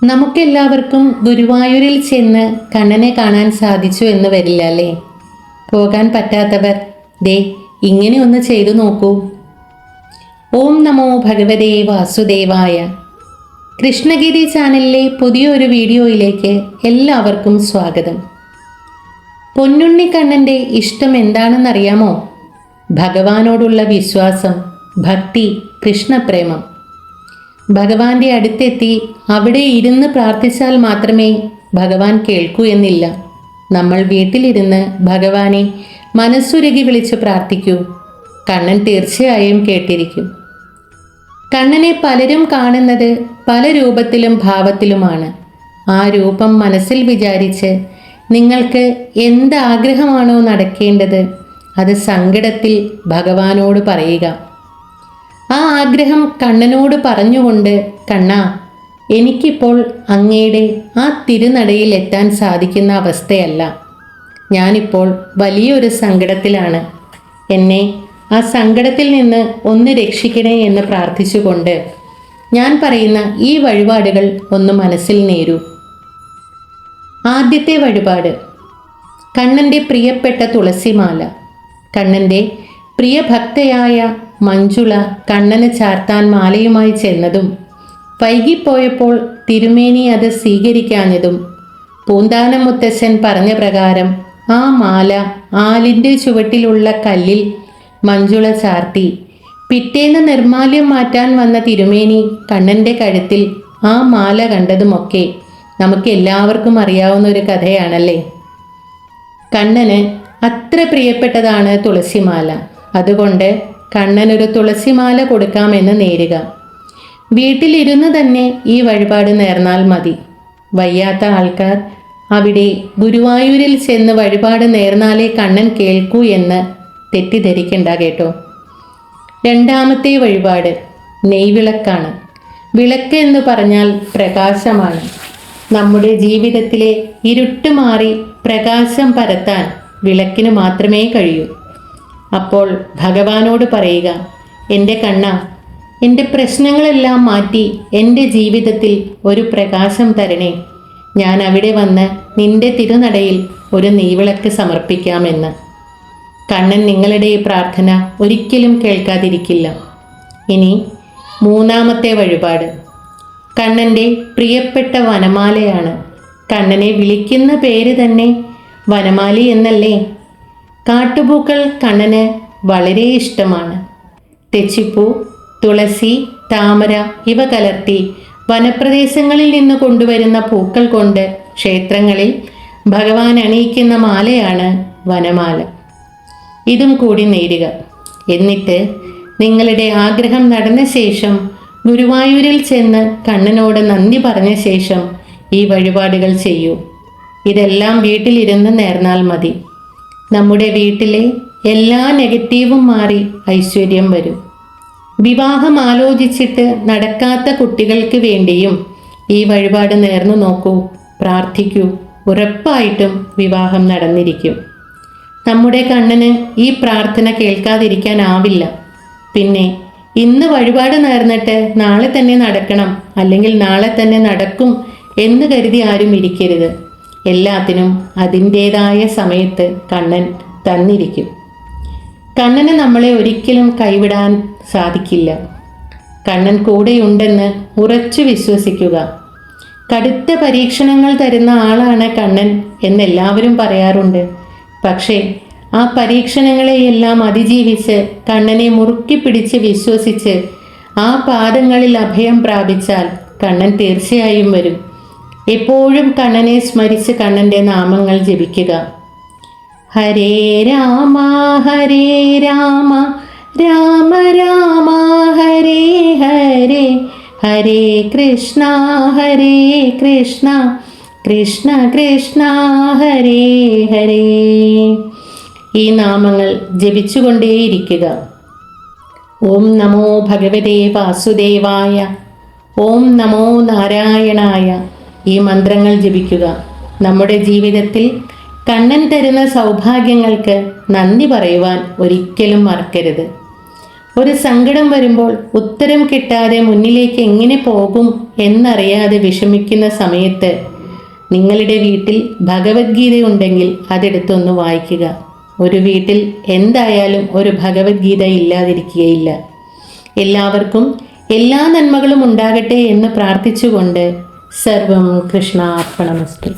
നമുക്കെല്ലാവർക്കും ഗുരുവായൂരിൽ ചെന്ന് കണ്ണനെ കാണാൻ സാധിച്ചു എന്ന് വരില്ല അല്ലേ? പോകാൻ പറ്റാത്തവർ ദേ ഇങ്ങനെ ഒന്ന് ചെയ്തു നോക്കൂ. ഓം നമോ ഭഗവതേ വാസുദേവായ. കൃഷ്ണഗിരി ചാനലിലെ പുതിയൊരു വീഡിയോയിലേക്ക് എല്ലാവർക്കും സ്വാഗതം. പൊന്നുണ്ണിക്കണ്ണൻ്റെ ഇഷ്ടം എന്താണെന്നറിയാമോ? ഭഗവാനോടുള്ള വിശ്വാസം, ഭക്തി, കൃഷ്ണപ്രേമം. ഭഗവാന്റെ അടുത്തെത്തി അവിടെ ഇരുന്ന് പ്രാർത്ഥിച്ചാൽ മാത്രമേ ഭഗവാൻ കേൾക്കൂ എന്നില്ല. നമ്മൾ വീട്ടിലിരുന്ന് ഭഗവാനെ മനസ്സുരുകി വിളിച്ച് പ്രാർത്ഥിക്കൂ, കണ്ണൻ തീർച്ചയായും കേട്ടിരിക്കും. കണ്ണനെ പലരും കാണുന്നത് പല രൂപത്തിലും ഭാവത്തിലുമാണ്. ആ രൂപം മനസ്സിൽ വിചാരിച്ച് നിങ്ങൾക്ക് എന്ത് ആഗ്രഹമാണോ നടക്കേണ്ടത് അത് സങ്കടത്തിൽ ഭഗവാനോട് പറയുക. ആ ആഗ്രഹം കണ്ണനോട് പറഞ്ഞുകൊണ്ട്, കണ്ണാ, എനിക്കിപ്പോൾ അങ്ങയുടെ ആ തിരുനടയിൽ എത്താൻ സാധിക്കുന്ന അവസ്ഥയല്ല. ഞാനിപ്പോൾ വലിയൊരു സങ്കടത്തിലാണ്. എന്നെ ആ സങ്കടത്തിൽ നിന്ന് ഒന്ന് രക്ഷിക്കണേ എന്ന് പ്രാർത്ഥിച്ചുകൊണ്ട് ഞാൻ പറയുന്ന ഈ വഴിപാടുകൾ ഒന്ന് മനസ്സിൽ നേരൂ. ആദ്യത്തെ വഴിപാട്, കണ്ണൻ്റെ പ്രിയപ്പെട്ട തുളസിമാല. കണ്ണൻ്റെ പ്രിയഭക്തയായ മഞ്ജുള കണ്ണന് ചാർത്താൻ മാലയുമായി ചെന്നതും വൈകിപ്പോയപ്പോൾ തിരുമേനി അത് സ്വീകരിക്കാഞ്ഞതും പൂന്താനം മുത്തശ്ശൻ പറഞ്ഞ പ്രകാരം ആ മാല ആലിൻ്റെ ചുവട്ടിലുള്ള കല്ലിൽ മഞ്ജുള ചാർത്തി. പിറ്റേന്ന് നിർമാല്യം മാറ്റാൻ വന്ന തിരുമേനി കണ്ണൻ്റെ കഴുത്തിൽ ആ മാല കണ്ടതുമൊക്കെ നമുക്ക് എല്ലാവർക്കും അറിയാവുന്ന ഒരു കഥയാണല്ലേ. കണ്ണന് അത്ര പ്രിയപ്പെട്ടതാണ് തുളസിമാല. അതുകൊണ്ട് കണ്ണനൊരു തുളസിമാല കൊടുക്കാമെന്ന് നേരുക. വീട്ടിലിരുന്ന് തന്നെ ഈ വഴിപാട് നേർന്നാൽ മതി. വയ്യാത്ത ആൾക്കാർ അവിടെ ഗുരുവായൂരിൽ ചെന്ന് വഴിപാട് നേർന്നാലേ കണ്ണൻ കേൾക്കൂ എന്ന് തെറ്റിദ്ധരിക്കണ്ട കേട്ടോ. രണ്ടാമത്തെ വഴിപാട് നെയ്വിളക്കാണ്. വിളക്ക് എന്ന് പറഞ്ഞാൽ പ്രകാശമാണ്. നമ്മുടെ ജീവിതത്തിലെ ഇരുട്ട് മാറി പ്രകാശം പരത്താൻ വിളക്കിന് മാത്രമേ കഴിയൂ. അപ്പോൾ ഭഗവാനോട് പറയുക, എൻ്റെ കണ്ണ, എൻ്റെ പ്രശ്നങ്ങളെല്ലാം മാറ്റി എൻ്റെ ജീവിതത്തിൽ ഒരു പ്രകാശം തരണേ. ഞാൻ അവിടെ വന്ന് നിൻ്റെ തിരുനടയിൽ ഒരു നെയ്വിളക്ക് സമർപ്പിക്കാമെന്ന്. കണ്ണൻ നിങ്ങളുടെ ഈ പ്രാർത്ഥന ഒരിക്കലും കേൾക്കാതിരിക്കില്ല. ഇനി മൂന്നാമത്തെ വഴിപാട്, കണ്ണൻ്റെ പ്രിയപ്പെട്ട വനമാലയാണ്. കണ്ണനെ വിളിക്കുന്ന പേര് തന്നെ വനമാലി എന്നല്ലേ. കാട്ടുപൂക്കൾ കണ്ണന് വളരെ ഇഷ്ടമാണ്. തെച്ചിപ്പൂ, തുളസി, താമര ഇവ കലർത്തി വനപ്രദേശങ്ങളിൽ നിന്ന് കൊണ്ടുവരുന്ന പൂക്കൾ കൊണ്ട് ക്ഷേത്രങ്ങളിൽ ഭഗവാൻ അണിയിക്കുന്ന മാലയാണ് വനമാല. ഇതും കൂടി നേരുക. എന്നിട്ട് നിങ്ങളുടെ ആഗ്രഹം നടന്ന ശേഷം ഗുരുവായൂരിൽ ചെന്ന് കണ്ണനോട് നന്ദി പറഞ്ഞ ശേഷം ഈ വഴിപാടുകൾ ചെയ്യൂ. ഇതെല്ലാം വീട്ടിലിരുന്ന് നേർന്നാൽ മതി. നമ്മുടെ വീട്ടിലെ എല്ലാ നെഗറ്റീവും മാറി ഐശ്വര്യം വരും. വിവാഹം ആലോചിച്ചിട്ട് നടക്കാത്ത കുട്ടികൾക്ക് വേണ്ടിയും ഈ വഴിപാട് നേർന്നു നോക്കൂ, പ്രാർത്ഥിക്കൂ. ഉറപ്പായിട്ടും വിവാഹം നടന്നിരിക്കും. നമ്മുടെ കണ്ണന് ഈ പ്രാർത്ഥന കേൾക്കാതിരിക്കാനാവില്ല. പിന്നെ ഇന്ന് വഴിപാട് നേർന്നിട്ട് നാളെ തന്നെ നടക്കണം, അല്ലെങ്കിൽ നാളെ തന്നെ നടക്കും എന്ന് കരുതി ആരും ഇരിക്കരുത്. എല്ലാത്തിനും അതിൻ്റേതായ സമയത്ത് കണ്ണൻ തന്നിരിക്കും. കണ്ണന് നമ്മളെ ഒരിക്കലും കൈവിടാൻ സാധിക്കില്ല. കണ്ണൻ കൂടെയുണ്ടെന്ന് ഉറച്ചു വിശ്വസിക്കുക. കടുത്ത പരീക്ഷണങ്ങൾ തരുന്ന ആളാണ് കണ്ണൻ എന്നെല്ലാവരും പറയാറുണ്ട്. പക്ഷേ ആ പരീക്ഷണങ്ങളെയെല്ലാം അതിജീവിച്ച് കണ്ണനെ മുറുക്കി പിടിച്ച് വിശ്വസിച്ച് ആ പാദങ്ങളിൽ അഭയം പ്രാപിച്ചാൽ കണ്ണൻ തീർച്ചയായും വരും. എപ്പോഴും കണ്ണനെ സ്മരിച്ച് കണ്ണൻ്റെ നാമങ്ങൾ ജപിക്കുക. ഹരേ രാമ ഹരേ രാമ രാമ രാമ ഹരേ ഹരേ ഹരേ കൃഷ്ണ കൃഷ്ണ കൃഷ്ണ കൃഷ്ണ ഹരേ ഹരേ. ഈ നാമങ്ങൾ ജപിച്ചുകൊണ്ടേയിരിക്കുക. ഓം നമോ ഭഗവതേ വാസുദേവായ. ഓം നമോ നാരായണായ. ഈ മന്ത്രങ്ങൾ ജപിക്കുക. നമ്മുടെ ജീവിതത്തിൽ കണ്ണൻ തരുന്ന സൗഭാഗ്യങ്ങൾക്ക് നന്ദി പറയുവാൻ ഒരിക്കലും മറക്കരുത്. ഒരു സങ്കടം വരുമ്പോൾ ഉത്തരം കിട്ടാതെ മുന്നിലേക്ക് എങ്ങനെ പോകും എന്നറിയാതെ വിഷമിക്കുന്ന സമയത്ത് നിങ്ങളുടെ വീട്ടിൽ ഭഗവത്ഗീത ഉണ്ടെങ്കിൽ അതെടുത്തൊന്ന് വായിക്കുക. ഒരു വീട്ടിൽ എന്തായാലും ഒരു ഭഗവത്ഗീത ഇല്ലാതിരിക്കുകയില്ല. എല്ലാവർക്കും എല്ലാ നന്മകളും ഉണ്ടാകട്ടെ എന്ന് പ്രാർത്ഥിച്ചുകൊണ്ട് സർവം കൃഷ്ണാർപ്പണമസ്തു.